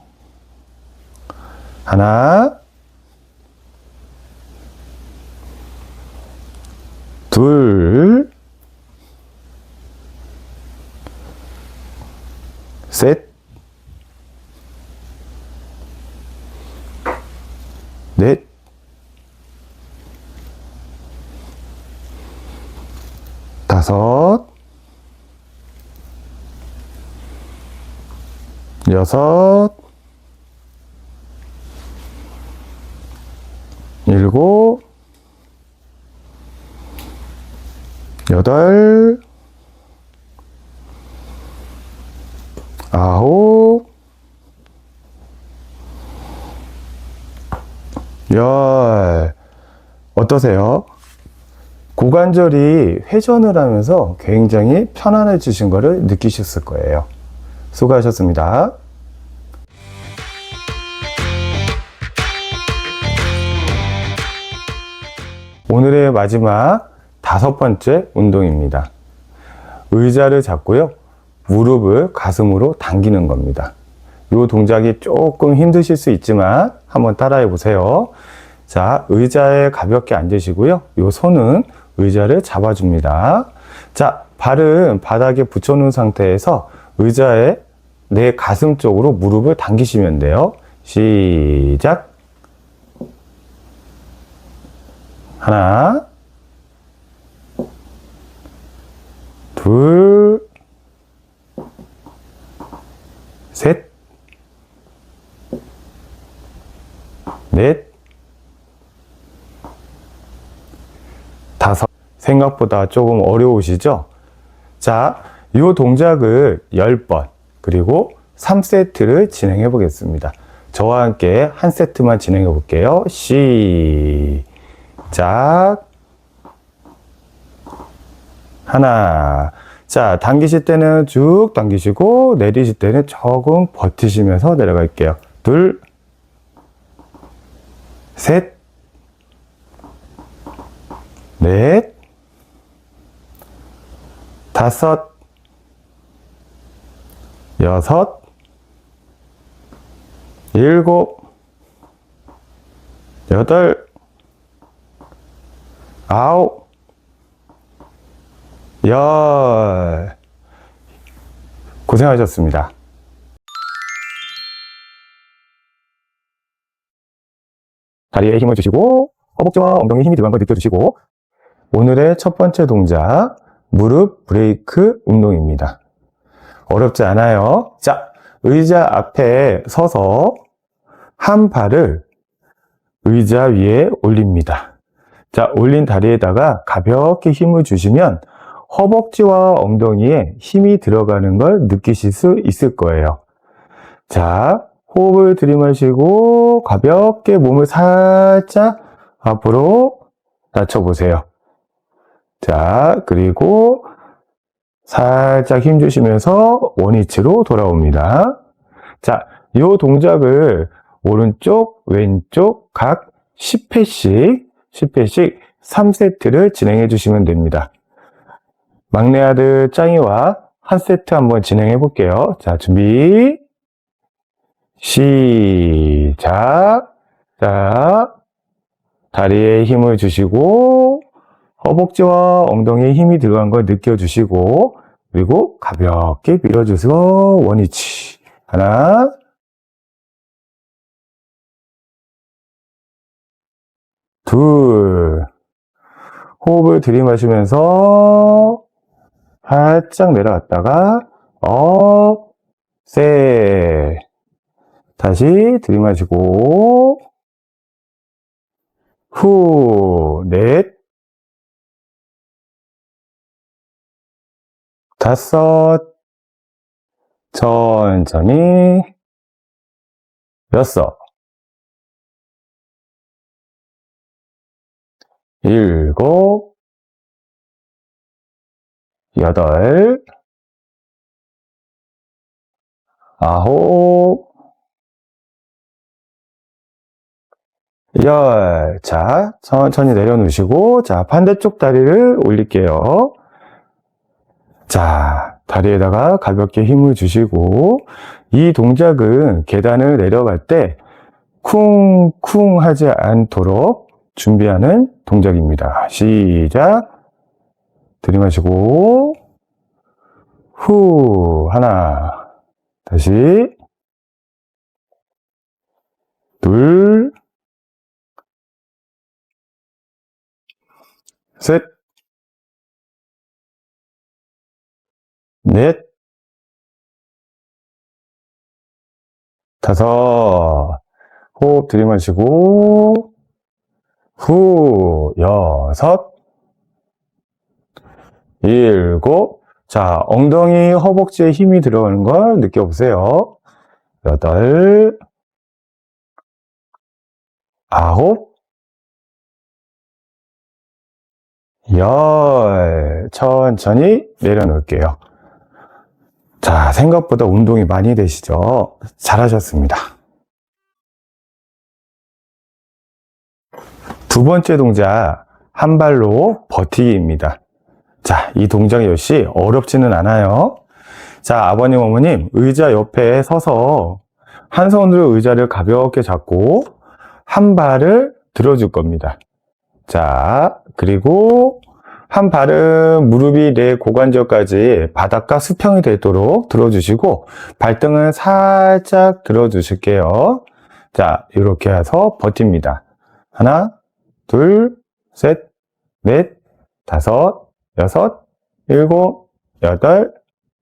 하나, 둘, 셋, 넷, 다섯, 여섯, 일곱, 여덟, 아홉, 열. 어떠세요? 고관절이 회전을 하면서 굉장히 편안해지신 것을 느끼셨을 거예요. 수고하셨습니다. 오늘의 마지막 5번째 운동입니다. 의자를 잡고요. 무릎을 가슴으로 당기는 겁니다. 이 동작이 조금 힘드실 수 있지만 한번 따라해 보세요. 자, 의자에 가볍게 앉으시고요. 이 손은 의자를 잡아줍니다. 자, 발은 바닥에 붙여놓은 상태에서 의자에 내 가슴 쪽으로 무릎을 당기시면 돼요. 시작. 하나, 둘, 셋, 넷, 다섯. 생각보다 조금 어려우시죠? 자, 이 동작을 10번, 그리고 3세트를 진행해 보겠습니다. 저와 함께 한 세트만 진행해 볼게요. 시작. 하나. 자, 당기실 때는 쭉 당기시고, 내리실 때는 조금 버티시면서 내려갈게요. 둘, 셋, 넷, 다섯, 여섯, 일곱, 여덟, 아홉, 열. 고생하셨습니다. 다리에 힘을 주시고 허벅지와 엉덩이에 힘이 들어간 걸 느껴주시고, 오늘의 첫 번째 동작 무릎 브레이크 운동입니다. 어렵지 않아요. 자, 의자 앞에 서서 한 발을 의자 위에 올립니다. 자, 올린 다리에다가 가볍게 힘을 주시면 허벅지와 엉덩이에 힘이 들어가는 걸 느끼실 수 있을 거예요. 자, 호흡을 들이마시고 가볍게 몸을 살짝 앞으로 낮춰보세요. 자, 그리고 살짝 힘 주시면서 원위치로 돌아옵니다. 자, 이 동작을 오른쪽, 왼쪽 각 10회씩 3세트를 진행해 주시면 됩니다. 막내 아들 짱이와 한 세트 한번 진행해 볼게요. 자, 준비, 시작. 자, 다리에 힘을 주시고 허벅지와 엉덩이에 힘이 들어간 걸 느껴주시고, 그리고 가볍게 밀어주세요. 원위치. 하나, 둘. 호흡을 들이마시면서 살짝 내려갔다가 셋. 다시 들이마시고 넷, 다섯, 천천히, 여섯, 일곱, 여덟, 아홉, 열. 자, 천천히 내려놓으시고, 자, 반대쪽 다리를 올릴게요. 자, 다리에다가 가볍게 힘을 주시고, 이 동작은 계단을 내려갈 때 쿵쿵 하지 않도록 준비하는 동작입니다. 시작. 들이마시고 후. 하나, 다시 둘, 셋, 넷, 다섯. 호흡 들이마시고 후. 여섯, 일곱. 자, 엉덩이 허벅지에 힘이 들어가는 걸 느껴보세요. 여덟, 아홉, 열. 천천히 내려놓을게요. 자, 생각보다 운동이 많이 되시죠? 잘하셨습니다. 두 번째 동작, 한 발로 버티기입니다. 자, 이 동작 역시 어렵지는 않아요. 자, 아버님, 어머님, 의자 옆에 서서 한 손으로 의자를 가볍게 잡고 한 발을 들어줄 겁니다. 자, 그리고 한 발은 무릎이 내 고관절까지 바닥과 수평이 되도록 들어주시고, 발등은 살짝 들어주실게요. 자, 이렇게 해서 버팁니다. 하나, 둘, 셋, 넷, 다섯, 여섯, 일곱, 여덟,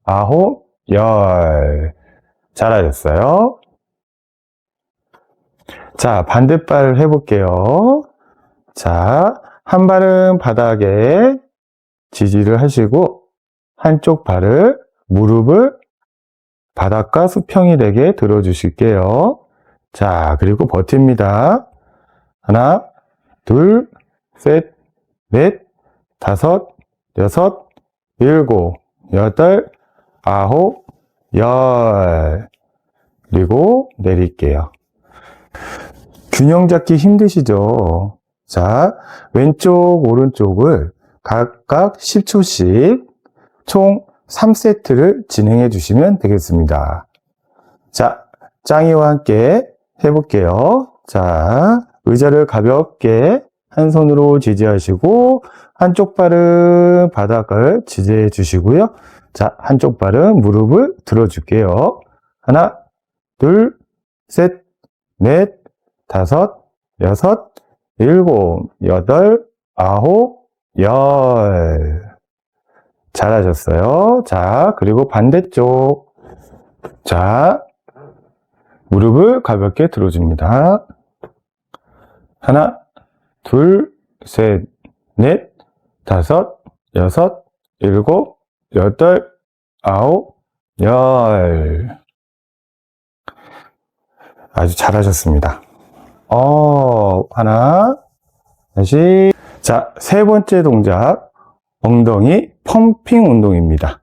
아홉, 열. 잘하셨어요. 자, 반대발 해볼게요. 자, 한 발은 바닥에 지지를 하시고, 한쪽 발을, 무릎을 바닥과 수평이 되게 들어주실게요. 자, 그리고 버팁니다. 하나, 둘, 셋, 넷, 다섯, 여섯, 일곱, 여덟, 아홉, 열. 그리고 내릴게요. 균형 잡기 힘드시죠? 자, 왼쪽, 오른쪽을 각각 10초씩 총 3세트를 진행해 주시면 되겠습니다. 자, 짱이와 함께 해볼게요. 자, 의자를 가볍게 한 손으로 지지하시고 한쪽 발은 바닥을 지지해 주시고요. 자, 한쪽 발은 무릎을 들어줄게요. 하나, 둘, 셋, 넷, 다섯, 여섯, 일곱, 여덟, 아홉, 열. 잘하셨어요. 자, 그리고 반대쪽. 자, 무릎을 가볍게 들어줍니다. 하나, 둘, 셋, 넷, 다섯, 여섯, 일곱, 여덟, 아홉, 열. 아주 잘하셨습니다. 하나, 다시. 자, 세 번째 동작. 엉덩이 펌핑 운동입니다.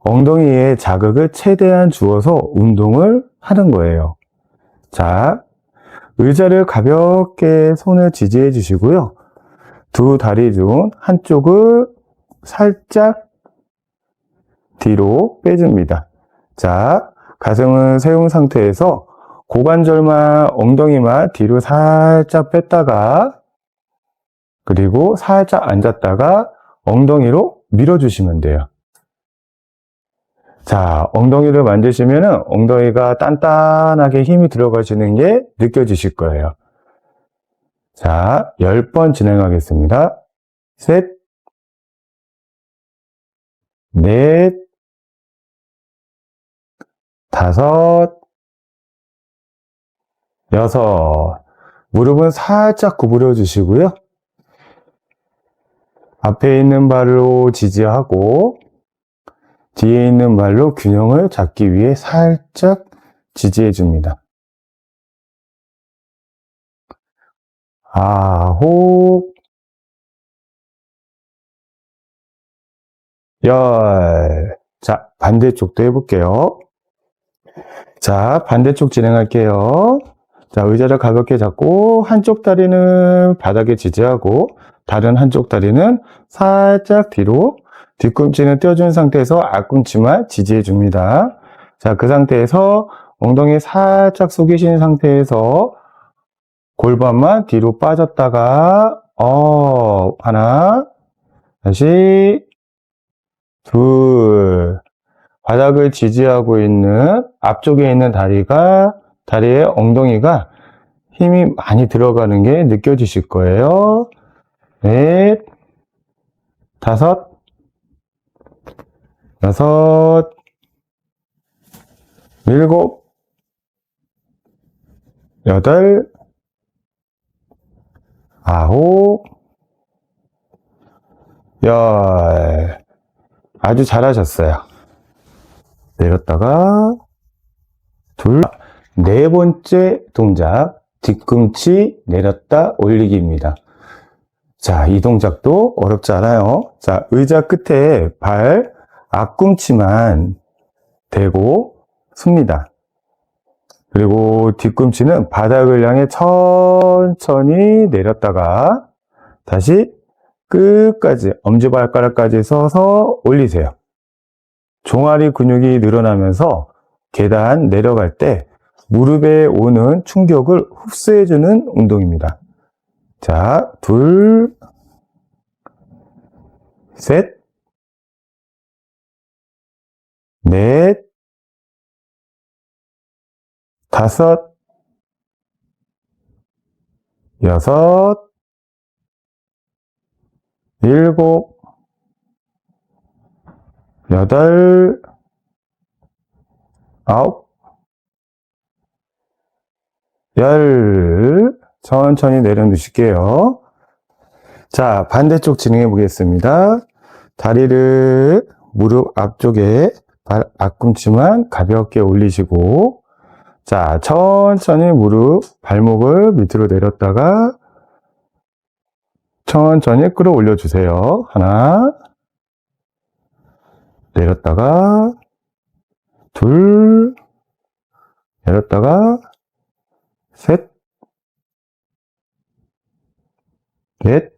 엉덩이에 자극을 최대한 주어서 운동을 하는 거예요. 자, 의자를 가볍게 손을 지지해 주시고요. 두 다리 중 한쪽을 살짝 뒤로 빼줍니다. 자, 가슴을 세운 상태에서 고관절만, 엉덩이만 뒤로 살짝 뺐다가, 그리고 살짝 앉았다가 엉덩이로 밀어주시면 돼요. 자, 엉덩이를 만지시면 엉덩이가 단단하게 힘이 들어가시는 게 느껴지실 거예요. 자, 10번 진행하겠습니다. 셋, 넷, 다섯, 여섯. 무릎은 살짝 구부려 주시고요. 앞에 있는 발로 지지하고 뒤에 있는 발로 균형을 잡기 위해 살짝 지지해 줍니다. 아홉, 열. 자, 반대쪽도 해볼게요. 자, 반대쪽 진행할게요. 자, 의자를 가볍게 잡고 한쪽 다리는 바닥에 지지하고 다른 한쪽 다리는 살짝 뒤로, 뒤꿈치는 떼어준 상태에서 앞꿈치만 지지해 줍니다. 자, 그 상태에서 엉덩이 살짝 숙이신 상태에서 골반만 뒤로 빠졌다가 하나, 다시 둘. 바닥을 지지하고 있는 앞쪽에 있는 다리에 엉덩이가 힘이 많이 들어가는 게 느껴지실 거예요. 넷, 다섯, 여섯, 일곱, 여덟, 아홉, 열. 아주 잘하셨어요. 내렸다가 둘. 네 번째 동작, 뒤꿈치 내렸다 올리기입니다. 자, 이 동작도 어렵지 않아요. 자, 의자 끝에 발 앞꿈치만 대고 씁니다. 그리고 뒤꿈치는 바닥을 향해 천천히 내렸다가 다시 끝까지 엄지발가락까지 서서 올리세요. 종아리 근육이 늘어나면서 계단 내려갈 때 무릎에 오는 충격을 흡수해주는 운동입니다. 자, 둘, 셋, 넷, 다섯, 여섯, 일곱, 여덟, 아홉, 열. 천천히 내려놓으실게요. 자, 반대쪽 진행해 보겠습니다. 다리를 무릎 앞쪽에 발 앞꿈치만 가볍게 올리시고, 자, 천천히 발목을 밑으로 내렸다가 천천히 끌어올려 주세요. 하나, 내렸다가 둘, 내렸다가 셋, 넷,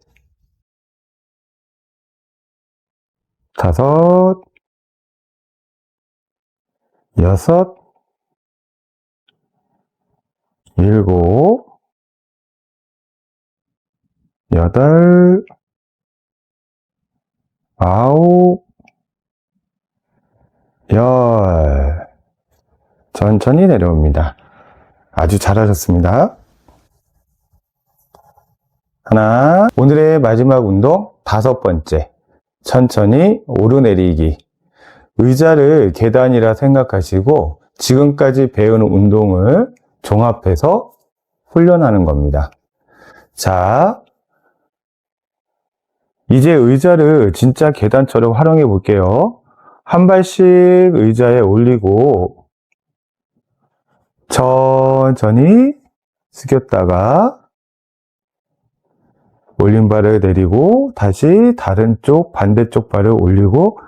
다섯, 여섯, 일곱, 여덟, 아홉, 열. 천천히 내려옵니다. 아주 잘하셨습니다. 하나, 오늘의 마지막 운동 5번째. 천천히 오르내리기. 의자를 계단이라 생각하시고 지금까지 배운 운동을 종합해서 훈련하는 겁니다. 자, 이제 의자를 진짜 계단처럼 활용해 볼게요. 한 발씩 의자에 올리고 천천히 숙였다가 올린 발을 내리고 다시 다른 쪽 반대쪽 발을 올리고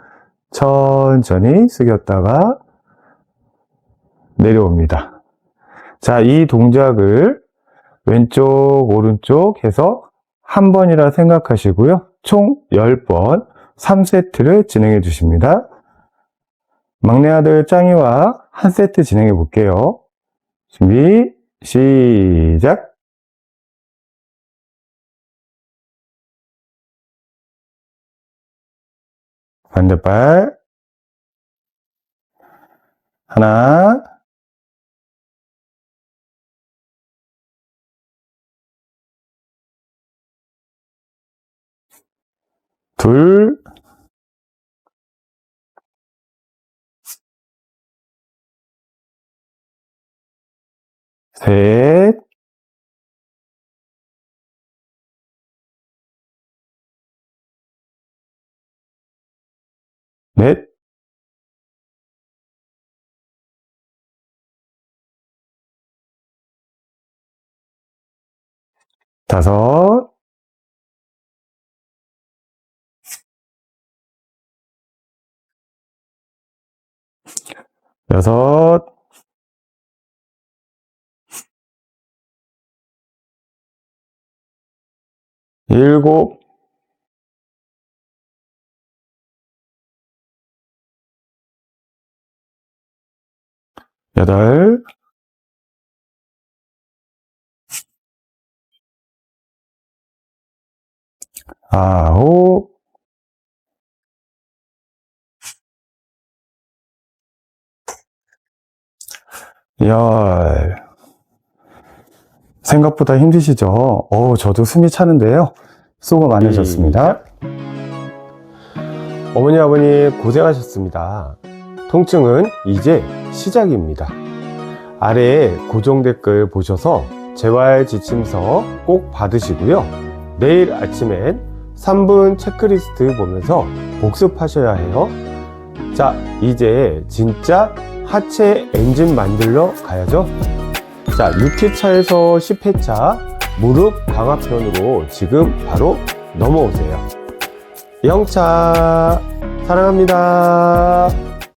천천히 숙였다가 내려옵니다. 자, 이 동작을 왼쪽 오른쪽 해서 한 번이라 생각하시고요. 총 10번 3세트를 진행해 주십니다. 막내 아들 짱이와 한 세트 진행해 볼게요. 준비 시작. 반대발 하나, 둘, 셋, 넷, 다섯, 여섯, 일곱, 여덟, 아홉, 열. 생각보다 힘드시죠? 저도 숨이 차는데요. 수고 많으셨습니다. 어머니, 아버님 고생하셨습니다. 통증은 이제 시작입니다. 아래 고정 댓글 보셔서 재활지침서 꼭 받으시고요. 내일 아침엔 3분 체크리스트 보면서 복습하셔야 해요. 자, 이제 진짜 하체 엔진 만들러 가야죠. 자, 6회차에서 10회차 무릎 강화편으로 지금 바로 넘어오세요. 영차 사랑합니다.